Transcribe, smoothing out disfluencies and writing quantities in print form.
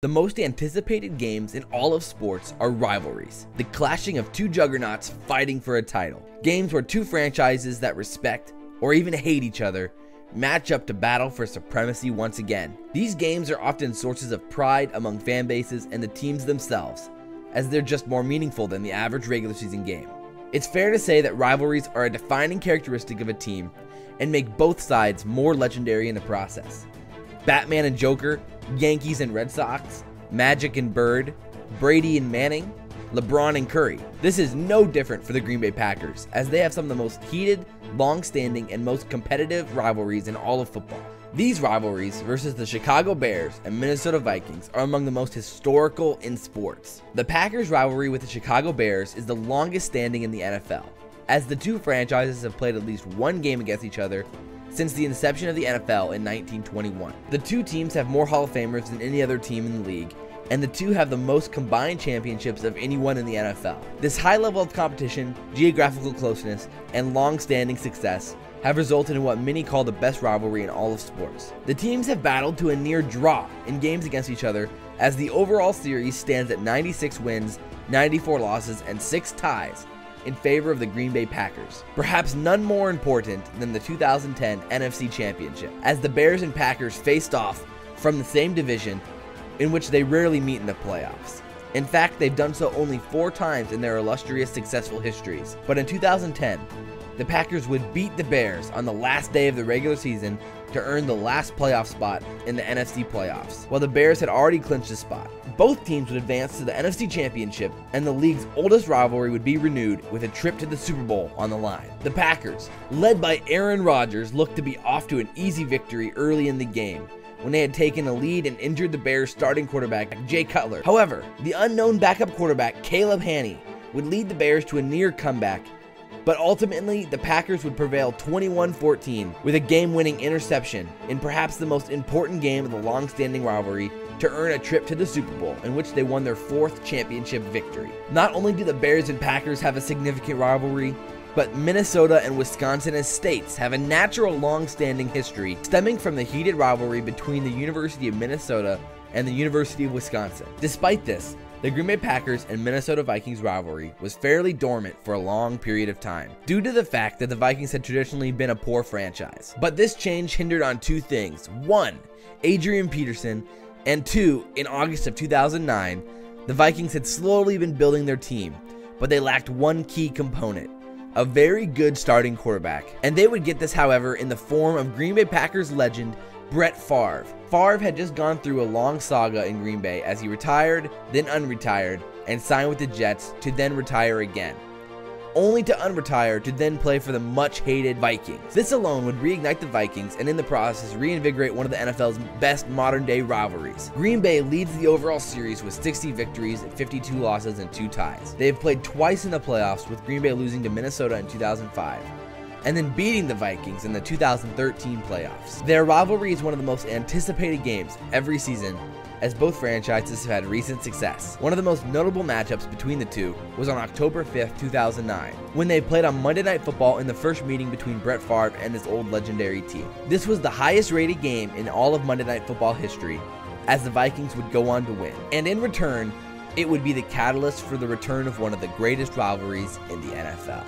The most anticipated games in all of sports are rivalries, the clashing of two juggernauts fighting for a title. Games where two franchises that respect, or even hate each other, match up to battle for supremacy once again. These games are often sources of pride among fan bases and the teams themselves, as they're just more meaningful than the average regular season game. It's fair to say that rivalries are a defining characteristic of a team and make both sides more legendary in the process. Batman and Joker, Yankees and Red Sox, Magic and Bird, Brady and Manning, LeBron and Curry. This is no different for the Green Bay Packers, as they have some of the most heated, long-standing, and most competitive rivalries in all of football. These rivalries versus the Chicago Bears and Minnesota Vikings are among the most historical in sports. The Packers rivalry with the Chicago Bears is the longest standing in the NFL, as the two franchises have played at least one game against each other since the inception of the NFL in 1921. The two teams have more Hall of Famers than any other team in the league, and the two have the most combined championships of anyone in the NFL. This high level of competition, geographical closeness, and long-standing success have resulted in what many call the best rivalry in all of sports. The teams have battled to a near draw in games against each other, as the overall series stands at 96 wins, 94 losses, and 6 ties in favor of the Green Bay Packers. Perhaps none more important than the 2010 NFC Championship, as the Bears and Packers faced off from the same division in which they rarely meet in the playoffs. In fact, they've done so only 4 times in their illustrious successful histories. But in 2010, the Packers would beat the Bears on the last day of the regular season to earn the last playoff spot in the NFC playoffs, while the Bears had already clinched a spot. Both teams would advance to the NFC Championship, and the league's oldest rivalry would be renewed with a trip to the Super Bowl on the line. The Packers, led by Aaron Rodgers, looked to be off to an easy victory early in the game, when they had taken a lead and injured the Bears' starting quarterback, Jay Cutler. However, the unknown backup quarterback, Caleb Haney, would lead the Bears to a near comeback, but ultimately, the Packers would prevail 21-14 with a game-winning interception in perhaps the most important game of the long-standing rivalry to earn a trip to the Super Bowl, in which they won their 4th championship victory. Not only do the Bears and Packers have a significant rivalry, but Minnesota and Wisconsin as states have a natural long-standing history stemming from the heated rivalry between the University of Minnesota and the University of Wisconsin. Despite this, the Green Bay Packers and Minnesota Vikings rivalry was fairly dormant for a long period of time, due to the fact that the Vikings had traditionally been a poor franchise. But this change hindered on 2 things. 1, Adrian Peterson, and 2, in August of 2009, the Vikings had slowly been building their team, but they lacked one key component: a very good starting quarterback. And they would get this, however, in the form of Green Bay Packers legend Brett Favre. Favre had just gone through a long saga in Green Bay as he retired, then unretired, and signed with the Jets to then retire again, only to unretire to then play for the much-hated Vikings. This alone would reignite the Vikings and in the process reinvigorate one of the NFL's best modern-day rivalries. Green Bay leads the overall series with 60 victories and 52 losses and 2 ties. They have played twice in the playoffs, with Green Bay losing to Minnesota in 2005. And then beating the Vikings in the 2013 playoffs. Their rivalry is one of the most anticipated games every season, as both franchises have had recent success. One of the most notable matchups between the two was on October 5th, 2009, when they played on Monday Night Football in the first meeting between Brett Favre and his old legendary team. This was the highest rated game in all of Monday Night Football history, as the Vikings would go on to win. And in return, it would be the catalyst for the return of one of the greatest rivalries in the NFL.